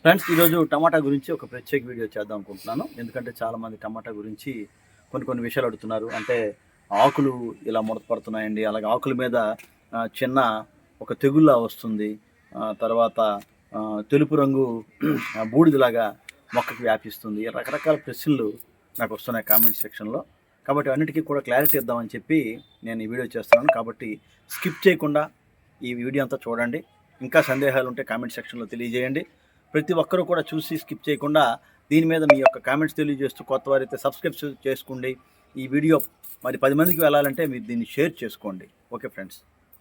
Friends, ఈరోజు టమాటా గురించి ఒక ప్రత్యేక వీడియో చేద్దాం అనుకుంటున్నాను. ఎందుకంటే చాలామంది టమాటా గురించి కొన్ని విషయాలు అడుగుతున్నారు. అంటే ఆకులు ఇలా ముడత పడుతున్నాయండి, అలాగే ఆకుల మీద చిన్న ఒక తెగుళ్ళ వస్తుంది, తర్వాత తెలుపు రంగు బూడిదలాగా మొక్కకి వ్యాపిస్తుంది. రకరకాల ప్రశ్నలు నాకు వస్తున్నాయి కామెంట్ సెక్షన్లో. కాబట్టి అన్నిటికీ కూడా క్లారిటీ ఇద్దామని చెప్పి నేను ఈ వీడియో చేస్తున్నాను. కాబట్టి స్కిప్ చేయకుండా ఈ వీడియో అంతా చూడండి. ఇంకా సందేహాలు ఉంటే కామెంట్ సెక్షన్లో తెలియజేయండి. ప్రతి ఒక్కరూ కూడా చూసి స్కిప్ చేయకుండా దీని మీద మీ యొక్క కామెంట్స్ తెలియజేస్తూ, కొత్త వారైతే సబ్స్క్రైబ్ చేసుకోండి. ఈ వీడియో మరి 10 మందికి వెళ్ళాలంటే మీరు దీన్ని షేర్ చేసుకోండి. ఓకే ఫ్రెండ్స్,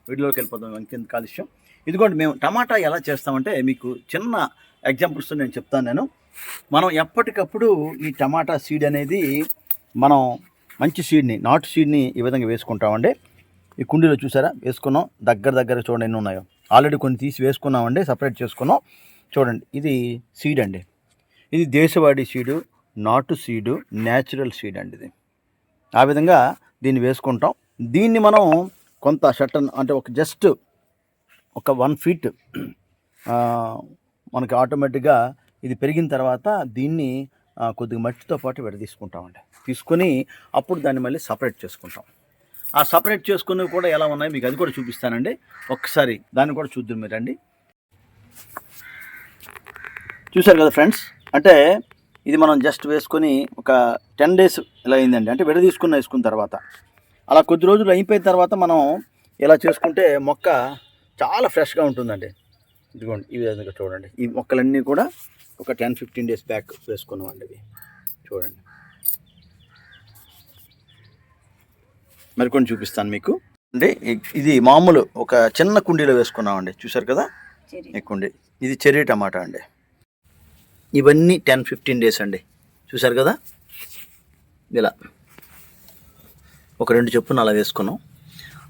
వీడియోలోకి వెళ్ళిపోతాం. ఇంకెంత కాలుష్యం. ఇదిగోండి, మేము టమాటా ఎలా చేస్తామంటే మీకు చిన్న ఎగ్జాంపుల్స్తో నేను చెప్తాను. మనం ఎప్పటికప్పుడు ఈ టమాటా సీడ్ అనేది మనం మంచి సీడ్ని, నాటు సీడ్ని ఈ విధంగా వేసుకుంటామండి. ఈ కుండీలో చూసారా వేసుకున్నాం. దగ్గర చూడండి ఎన్ని ఉన్నాయో. ఆల్రెడీ కొన్ని తీసి వేసుకున్నామండి, సపరేట్ చేసుకున్నాం. చూడండి, ఇది సీడ్ అండి. ఇది దేశవాళీ సీడు, నాటు సీడు, న్యాచురల్ సీడ్ అండి. ఇది ఆ విధంగా దీన్ని వేసుకుంటాం. దీన్ని మనం కొంత షట్టన్ అంటే జస్ట్ ఒక 1 ఫీట్ మనకి ఆటోమేటిక్గా ఇది పెరిగిన తర్వాత దీన్ని కొద్దిగా మట్టితో పాటు విడదీసుకుంటామండి. తీసుకొని అప్పుడు దాన్ని మళ్ళీ సపరేట్ చేసుకుంటాం. ఆ సపరేట్ చేసుకునేవి కూడా ఎలా ఉన్నాయో మీకు అది కూడా చూపిస్తానండి. ఒక్కసారి దాన్ని కూడా చూద్దాం మీరండి. చూశారు కదా ఫ్రెండ్స్, అంటే ఇది మనం జస్ట్ వేసుకొని ఒక 10 days ఇలా అయిందండి. అంటే వేసుకున్న తర్వాత అలా కొద్ది రోజులు అయిపోయిన తర్వాత మనం ఇలా చేసుకుంటే మొక్క చాలా ఫ్రెష్గా ఉంటుందండి. ఇదిగోండి, ఈ విధంగా చూడండి. ఈ మొక్కలన్నీ కూడా ఒక 10-15 days బ్యాక్ వేసుకున్నామండి. ఇవి చూడండి, మరికొన్ని చూపిస్తాను మీకు అండి. ఇది మామూలు ఒక చిన్న కుండీలో వేసుకున్నామండి. చూశారు కదా ఈ కుండీ. ఇది చెర్రీ టమాటా అండి. ఇవన్నీ 10-15 days అండి. చూశారు కదా, ఇలా ఒక 2 చొప్పున అలా వేసుకున్నాం.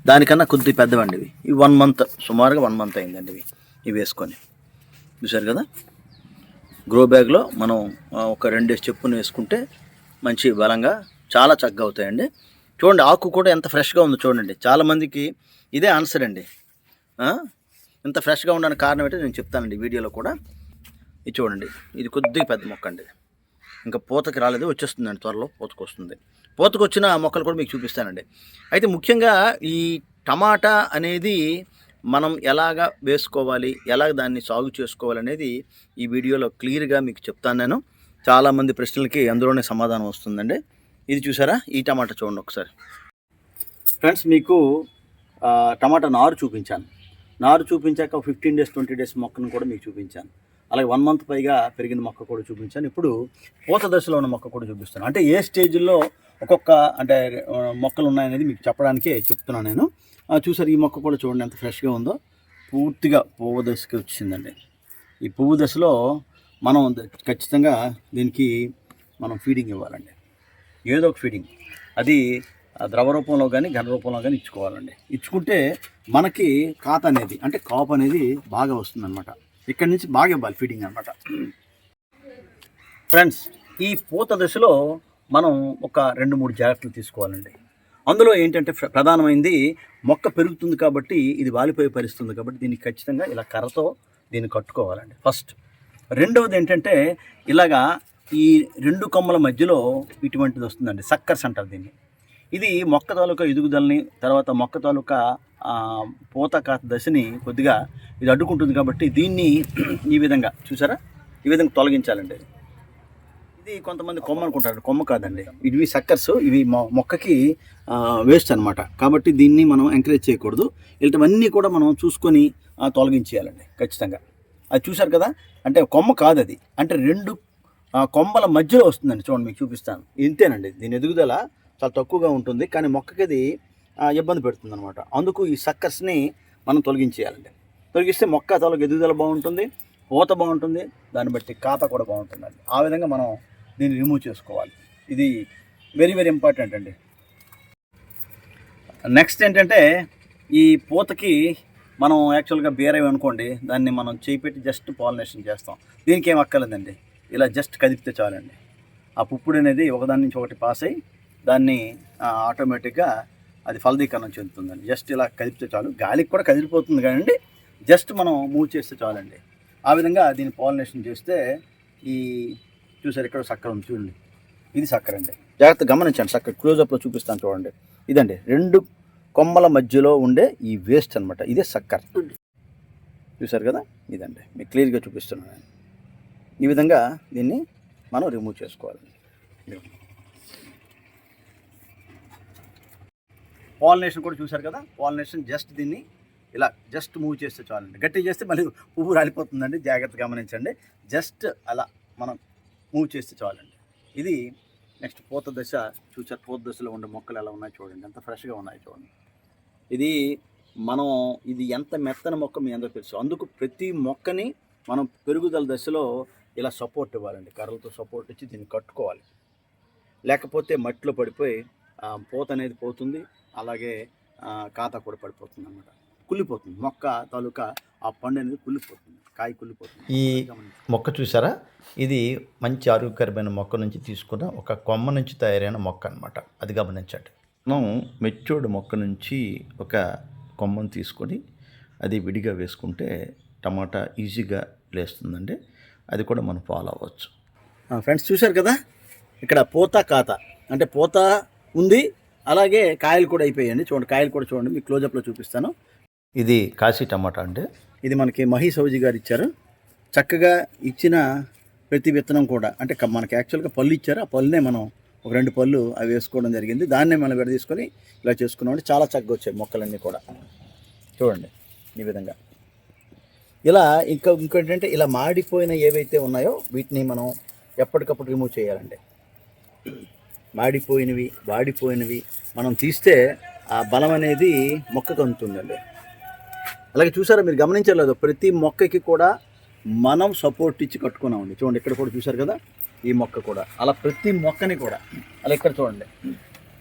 దానికన్నా కొద్ది పెద్దవండి ఇవి. 1 month, సుమారుగా 1 month అయిందండి ఇవి వేసుకొని. చూశారు కదా, గ్రో బ్యాగ్లో మనం ఒక 2 days చొప్పున వేసుకుంటే మంచి బలంగా చాలా చక్కగా అవుతాయండి. చూడండి, ఆకు కూడా ఎంత ఫ్రెష్గా ఉందో చూడండి. చాలామందికి ఇదే ఆన్సర్ అండి. ఇంత ఫ్రెష్గా ఉండడానికి కారణం ఏంటో నేను చెప్తానండి వీడియోలో కూడా. ఇది చూడండి, ఇది కొద్దిగా పెద్ద మొక్క అండి. ఇంకా పూతకి రాలేదు, వచ్చేస్తుందండి, త్వరలో పూతకు వస్తుంది. పూతకు వచ్చిన మొక్కలు కూడా మీకు చూపిస్తానండి. అయితే ముఖ్యంగా ఈ టమాటా అనేది మనం ఎలాగ వేసుకోవాలి, ఎలాగ దాన్ని సాగు చేసుకోవాలి అనేది ఈ వీడియోలో క్లియర్గా మీకు చెప్తాను నేను. చాలామంది ప్రశ్నలకి అందులోనే సమాధానం వస్తుందండి. ఇది చూసారా, ఈ టమాటా చూడండి ఒకసారి. ఫ్రెండ్స్, మీకు టమాటా నారు చూపించాను. నారు చూపించాక 15 days 20 days మొక్కను కూడా మీకు చూపించాను. అలాగే 1 month పైగా పెరిగిన మొక్క కూడా చూపించాను. ఇప్పుడు పూత దశలో ఉన్న మొక్క కూడా చూపిస్తాను. అంటే ఏ స్టేజ్లో ఒక్కొక్క అంటే మొక్కలు ఉన్నాయనేది మీకు చెప్పడానికే చెప్తున్నాను నేను. చూసారు, ఈ మొక్క కూడా చూడండి ఎంత ఫ్రెష్గా ఉందో. పూర్తిగా పువ్వు దశకి వచ్చిందండి. ఈ పువ్వు దశలో మనం ఖచ్చితంగా దీనికి మనం ఫీడింగ్ ఇవ్వాలండి. ఏదో ఒక ఫీడింగ్, అది ద్రవ రూపంలో కానీ ఘన రూపంలో కానీ ఇచ్చుకోవాలండి. ఇచ్చుకుంటే మనకి కాత అనేది అంటే కాపు అనేది బాగా వస్తుందన్నమాట. ఇక్కడి నుంచి బాగా ఇవ్వాలి ఫీడింగ్ అనమాట. ఫ్రెండ్స్, ఈ పూత దశలో మనం ఒక 2-3 జాగ్రత్తలు తీసుకోవాలండి. అందులో ఏంటంటే ప్రధానమైనది, మొక్క పెరుగుతుంది కాబట్టి ఇది వాలిపోయే పరిస్థితుంది కాబట్టి దీన్ని ఖచ్చితంగా ఇలా కర్రతో దీన్ని కట్టుకోవాలండి ఫస్ట్. రెండవది ఏంటంటే, ఇలాగా ఈ 2 కొమ్మల మధ్యలో ఇటువంటిది వస్తుందండి, సక్కర్స్ అంటారు దీన్ని. ఇది మొక్క తాలూకా ఎదుగుదలని, తర్వాత మొక్క తాలూకా పూత కాత దశని కొద్దిగా ఇది అడ్డుకుంటుంది కాబట్టి దీన్ని ఈ విధంగా చూసారా, ఈ విధంగా తొలగించాలండి. ఇది కొంతమంది కొమ్మ అనుకుంటారు, కొమ్మ కాదండి, ఇవి సక్కర్స్. ఇవి మొక్కకి వేస్ట్ అనమాట. కాబట్టి దీన్ని మనం ఎంకరేజ్ చేయకూడదు. ఇలాంటివన్నీ కూడా మనం చూసుకొని తొలగించేయాలండి ఖచ్చితంగా. అది చూసారు కదా, అంటే కొమ్మ కాదు అది, అంటే 2 కొమ్మల మధ్యలో వస్తుందండి. చూడండి, మీకు చూపిస్తాను. ఇంతేనండి, దీని ఎదుగుదల చాలా తక్కువగా ఉంటుంది, కానీ మొక్కకి అది ఇబ్బంది పెడుతుంది అనమాట. అందుకు ఈ సక్కర్స్ని మనం తొలగించేయాలండి. తొలగిస్తే మొక్క తాలూకు ఎదుగుదల బాగుంటుంది, పూత బాగుంటుంది, దాన్ని బట్టి కాత కూడా బాగుంటుందండి. ఆ విధంగా మనం దీన్ని రిమూవ్ చేసుకోవాలి. ఇది వెరీ ఇంపార్టెంట్ అండి. నెక్స్ట్ ఏంటంటే, ఈ పూతకి మనం యాక్చువల్గా బీరవి అనుకోండి, దాన్ని మనం చేయిపెట్టి జస్ట్ పాలినేషన్ చేస్తాం. దీనికి ఏం అక్కర్లేదండి, ఇలా జస్ట్ కదిపితే చాలండి. ఆ పుప్పుడు అనేది ఒకదాని నుంచి ఒకటి పాస్ అయ్యి దాన్ని ఆటోమేటిక్గా అది ఫలదీకరణం చెందుతుందండి. జస్ట్ ఇలా కదిపితే చాలు. గాలికి కూడా కదిలిపోతుంది కానీ జస్ట్ మనం మూవ్ చేస్తే చాలండి. ఆ విధంగా దీన్ని పాలినేషన్ చేస్తే ఈ చూసారు ఇక్కడ చక్కెర ఉంది చూడండి, ఇది చక్కెర అండి. జాగ్రత్త గమనించండి, చక్కెర క్లోజప్లో చూపిస్తాను చూడండి. ఇదండి 2 కొమ్మల మధ్యలో ఉండే ఈ వేస్ట్ అనమాట, ఇదే చక్కెర. చూసారు కదా, ఇదండి మీకు క్లియర్గా చూపిస్తున్నాను. ఈ విధంగా దీన్ని మనం రిమూవ్ చేసుకోవాలి. పాలినేషన్ కూడా చూసారు కదా, పాలినేషన్ జస్ట్ దీన్ని ఇలా జస్ట్ మూవ్ చేస్తే చాలండి. గట్టి చేస్తే మళ్ళీ పువ్వు రాలిపోతుందండి, జాగ్రత్తగా గమనించండి. జస్ట్ అలా మనం మూవ్ చేస్తే చాలండి. ఇది నెక్స్ట్ పూత దశ. చూసారు పూత దశలో ఉండే మొక్కలు ఎలా ఉన్నాయి చూడండి, ఎంత ఫ్రెష్గా ఉన్నాయి చూడండి. ఇది ఎంత మెత్తన మొక్క మీ అందరూ తెలుసు. అందుకు ప్రతి మొక్కని మనం పెరుగుదల దశలో ఇలా సపోర్ట్ ఇవ్వాలండి, కర్రలతో సపోర్ట్ ఇచ్చి దీన్ని కట్టుకోవాలి. లేకపోతే మట్టిలో పడిపోయి పూత అనేది పోతుంది, అలాగే కాత కూడా పడిపోతుంది అన్నమాట, కుళ్ళిపోతుంది మొక్క తాలూకా ఆ పండు అనేది కుళ్ళిపోతుంది, కాయ కుళ్ళిపోతుంది. ఈ మొక్క చూసారా, ఇది మంచి ఆరోగ్యకరమైన మొక్క నుంచి తీసుకున్న ఒక కొమ్మ నుంచి తయారైన మొక్క అనమాట, అది గమనించండి. మనం మెచ్యూర్డ్ మొక్క నుంచి ఒక కొమ్మను తీసుకొని అది విడిగా వేసుకుంటే టమాటా ఈజీగా లేస్తుందండి. అది కూడా మనం ఫాలో అవ్వచ్చు. ఫ్రెండ్స్ చూశారు కదా, ఇక్కడ పూత కాత అంటే పూత ఉంది, అలాగే కాయలు కూడా అయిపోయాయండి. చూడండి కాయలు కూడా చూడండి, మీకు క్లోజప్లో చూపిస్తాను. ఇది కాశీ టమాటా అండి. ఇది మనకి మహి సౌజీ గారు ఇచ్చారు. చక్కగా ఇచ్చిన ప్రతి విత్తనం కూడా అంటే మనకి యాక్చువల్గా పళ్ళు ఇచ్చారు, ఆ పళ్ళునే మనం ఒక 2 పళ్ళు అవి వేసుకోవడం జరిగింది. దాన్నే మనం విడదీసుకొని ఇలా చేసుకున్నామంటే చాలా చక్కగా వచ్చాయి మొక్కలన్నీ కూడా. చూడండి ఈ విధంగా. ఇలా ఇంకోటంటే ఇలా మాడిపోయిన ఏవైతే ఉన్నాయో వీటిని మనం ఎప్పటికప్పుడు రిమూవ్ చేయాలండి. మాడిపోయినవి వాడిపోయినవి మనం తీస్తే ఆ బలం అనేది మొక్కకు అందుతుందండి. అలాగే చూసారా, మీరు గమనించలేదు, ప్రతి మొక్కకి కూడా మనం సపోర్ట్ ఇచ్చి కట్టుకున్నామండి. చూడండి ఇక్కడ కూడా చూసారు కదా, ఈ మొక్క కూడా అలా ప్రతి మొక్కని కూడా అలా ఇక్కడ చూడండి,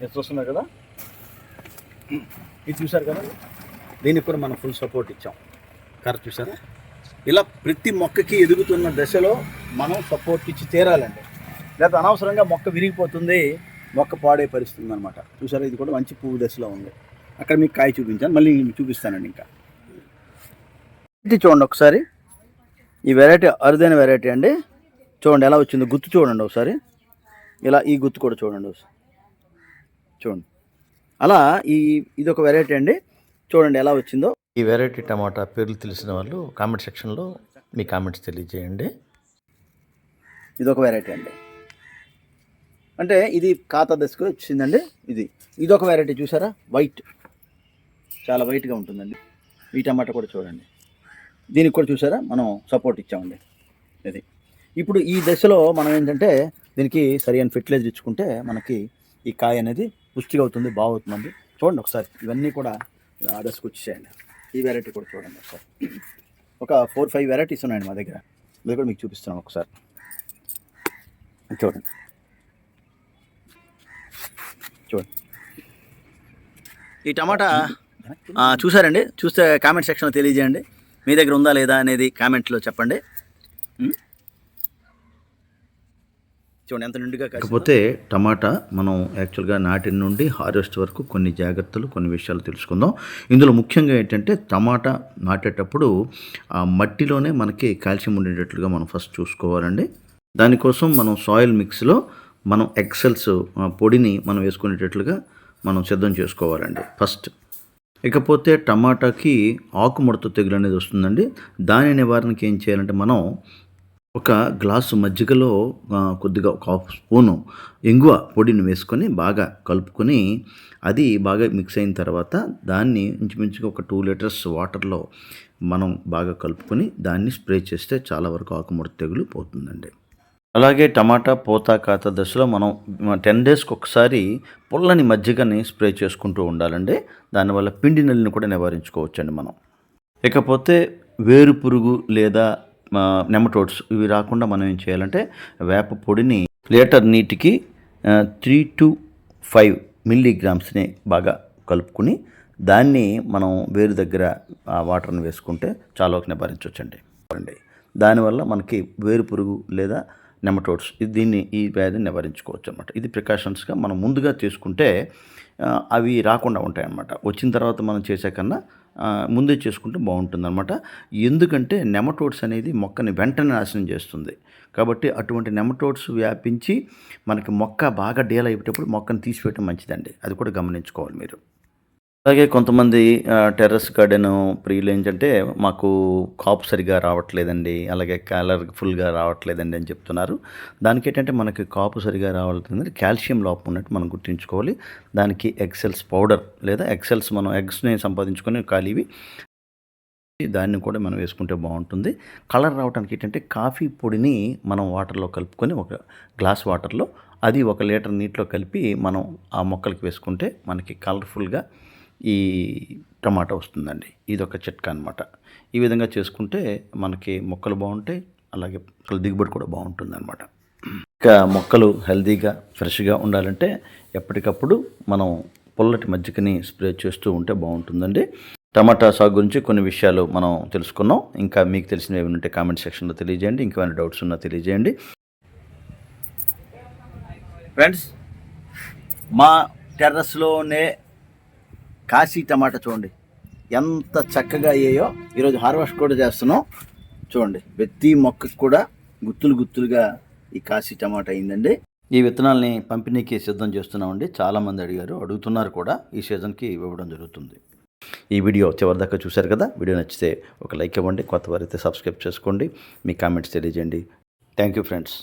ఇది చూస్తున్నారు కదా, ఇది చూసారు కదా, దీనికి కూడా మనం ఫుల్ సపోర్ట్ ఇచ్చాం. కరెక్ట్ చూసారా, ఇలా ప్రతి మొక్కకి ఎదుగుతున్న దశలో మనం సపోర్ట్ ఇచ్చి తీరాలండి. లేదా అనవసరంగా మొక్క విరిగిపోతుంది, మొక్క పాడే పరిస్థితుంది అనమాట. చూసారా, ఇది కూడా మంచి పువ్వు దశలో ఉంది. అక్కడ మీకు కాయ చూపించాను, మళ్ళీ చూపిస్తానండి. ఇంకా ఇది చూడండి ఒకసారి, ఈ వెరైటీ అరుదైన వెరైటీ అండి. చూడండి ఎలా వచ్చిందో, గుత్తు చూడండి ఒకసారి, ఇలా ఈ గుత్తు కూడా చూడండి చూడండి. అలా ఇది ఒక వెరైటీ అండి. చూడండి ఎలా వచ్చిందో. ఈ వెరైటీ టమాటా పేర్లు తెలిసిన వాళ్ళు కామెంట్ సెక్షన్లో మీ కామెంట్స్ తెలియజేయండి. ఇది ఒక వెరైటీ అండి, అంటే ఇది ఖాతా దశకు వచ్చిందండి. ఇది ఒక వెరైటీ చూసారా, వైట్, చాలా వైట్గా ఉంటుందండి. ఈ టమాటా కూడా చూడండి, దీనికి కూడా చూసారా మనం సపోర్ట్ ఇచ్చామండి. ఇప్పుడు ఈ దశలో మనం ఏంటంటే దీనికి సరైన ఫెర్టిలైజర్ ఇచ్చుకుంటే మనకి ఈ కాయ అనేది పుష్టిగా అవుతుంది, బాగుంటుందండి. చూడండి ఒకసారి, ఇవన్నీ కూడా ఆ దశకు వచ్చేసేయండి. ఈ వెరైటీ కూడా చూడండి ఒకసారి. ఒక 4-5 వెరైటీస్ ఉన్నాయండి మా దగ్గర, అది కూడా మీకు చూపిస్తున్నాను ఒకసారి. చూడండి ఈ టమాటా చూసారండి. చూస్తే కామెంట్ సెక్షన్లో తెలియజేయండి, మీ దగ్గర ఉందా లేదా అనేది కామెంట్లో చెప్పండి. చూడండి ఎంత నిండుగా. కాకపోతే టమాటా మనం యాక్చువల్గా నాటిన నుండి హార్వెస్ట్ వరకు కొన్ని జాగ్రత్తలు, కొన్ని విషయాలు తెలుసుకుందాం. ఇందులో ముఖ్యంగా ఏంటంటే టమాటా నాటేటప్పుడు ఆ మట్టిలోనే మనకి కాల్షియం ఉండేటట్లుగా మనం ఫస్ట్ చూసుకోవాలండి. దానికోసం మనం సాయిల్ మిక్స్లో మనం ఎక్సెల్స్ పొడిని మనం వేసుకునేటట్లుగా మనం సిద్ధం చేసుకోవాలండి ఫస్ట్. ఇకపోతే టమాటాకి ఆకుముడత తెగులు అనేది వస్తుందండి. దాని నివారణకి ఏం చేయాలంటే మనం ఒక గ్లాసు మజ్జిగలో కొద్దిగా 1/2 స్పూను ఇంగువ పొడిని వేసుకొని బాగా కలుపుకొని అది బాగా మిక్స్ అయిన తర్వాత దాన్ని ఇంచుమించుగా ఒక 2 లీటర్స్ వాటర్లో మనం బాగా కలుపుకొని దాన్ని స్ప్రే చేస్తే చాలా వరకు ఆకుముడత తెగులు పోతుందండి. అలాగే టమాటా పూత కాత దశలో మనం 10 డేస్కి ఒకసారి పుల్లని మజ్జిగని స్ప్రే చేసుకుంటూ ఉండాలండి. దానివల్ల పిండి నల్లిని కూడా నివారించుకోవచ్చండి మనం. ఇకపోతే వేరు పురుగు లేదా నెమటోడ్స్ ఇవి రాకుండా మనం ఏం చేయాలంటే వేప పొడిని లీటర్ నీటికి 3 to 5 మిల్లీగ్రామ్స్ని బాగా కలుపుకుని దాన్ని మనం వేరు దగ్గర ఆ వాటర్ని వేసుకుంటే చాలా వరకు నివారించవచ్చండి. దానివల్ల మనకి వేరు పురుగు లేదా నెమటోడ్స్ ఈ వ్యాధిని నివారించుకోవచ్చు అన్నమాట. ఇది ప్రికాషన్స్గా మనం ముందుగా చేసుకుంటే అవి రాకుండా ఉంటాయి అన్నమాట. వచ్చిన తర్వాత మనం చేసే కన్నా ముందే చేసుకుంటే బాగుంటుందన్నమాట. ఎందుకంటే నెమటోడ్స్ అనేది మొక్కని వెంటనే నాశనం చేస్తుంది. కాబట్టి అటువంటి నెమటోడ్స్ వ్యాపించి మనకి మొక్క బాగా డీల్ అయిపోయేటప్పుడు మొక్కను తీసివేయడం మంచిదండి. అది కూడా గమనించుకోవాలి మీరు. అలాగే కొంతమంది టెర్రస్ గార్డెన్ ప్రియులు ఏంటంటే మాకు కాపు సరిగ్గా రావట్లేదండి, అలాగే కలర్ఫుల్గా రావట్లేదండి అని చెప్తున్నారు. దానికి ఏంటంటే మనకి కాపు సరిగా రావాలంటే కాల్షియం లోపం ఉన్నట్టు మనం గుర్తుంచుకోవాలి. దానికి ఎగ్సెల్స్ పౌడర్ లేదా ఎగ్సెల్స్ మనం ఎగ్స్ని సంపాదించుకొని ఖాళీవి దాన్ని కూడా మనం వేసుకుంటే బాగుంటుంది. కలర్ రావడానికి ఏంటంటే కాఫీ పొడిని మనం వాటర్లో కలుపుకొని ఒక గ్లాస్ వాటర్లో అది 1 లీటర్ నీటిలో కలిపి మనం ఆ మొక్కలకి వేసుకుంటే మనకి కలర్ఫుల్గా ఈ టమాటా వస్తుందండి. ఇదొక చిట్కా అనమాట. ఈ విధంగా చేసుకుంటే మనకి మొక్కలు బాగుంటాయి, అలాగే దిగుబడి కూడా బాగుంటుందన్నమాట. ఇంకా మొక్కలు హెల్తీగా ఫ్రెష్గా ఉండాలంటే ఎప్పటికప్పుడు మనం పుల్లటి మజ్జిగని స్ప్రే చేస్తూ ఉంటే బాగుంటుందండి. టమాటా సాగు గురించి కొన్ని విషయాలు మనం తెలుసుకున్నాం. ఇంకా మీకు తెలిసినవి ఏమైనా ఉంటే కామెంట్ సెక్షన్లో తెలియజేయండి. ఇంకేమైనా డౌట్స్ ఉన్నా తెలియజేయండి. ఫ్రెండ్స్, మా టెర్రస్లోనే కాశీ టమాటా చూడండి ఎంత చక్కగా అయ్యాయో. ఈరోజు హార్వెస్ట్ కూడా చేస్తున్నాం. చూడండి, ప్రతి మొక్కకు కూడా గుత్తులుగా ఈ కాశీ టమాటా అయిందండి. ఈ విత్తనాలని పంపిణీకి సిద్ధం చేస్తున్నామండి. చాలామంది అడుగుతున్నారు కూడా. ఈ సీజన్కి ఇవ్వడం జరుగుతుంది. ఈ వీడియో చివరిదాకా చూశారు కదా. వీడియో నచ్చితే ఒక లైక్ ఇవ్వండి. కొత్త వారైతే సబ్స్క్రైబ్ చేసుకోండి. మీ కామెంట్స్ తెలియజేయండి. Thank you friends.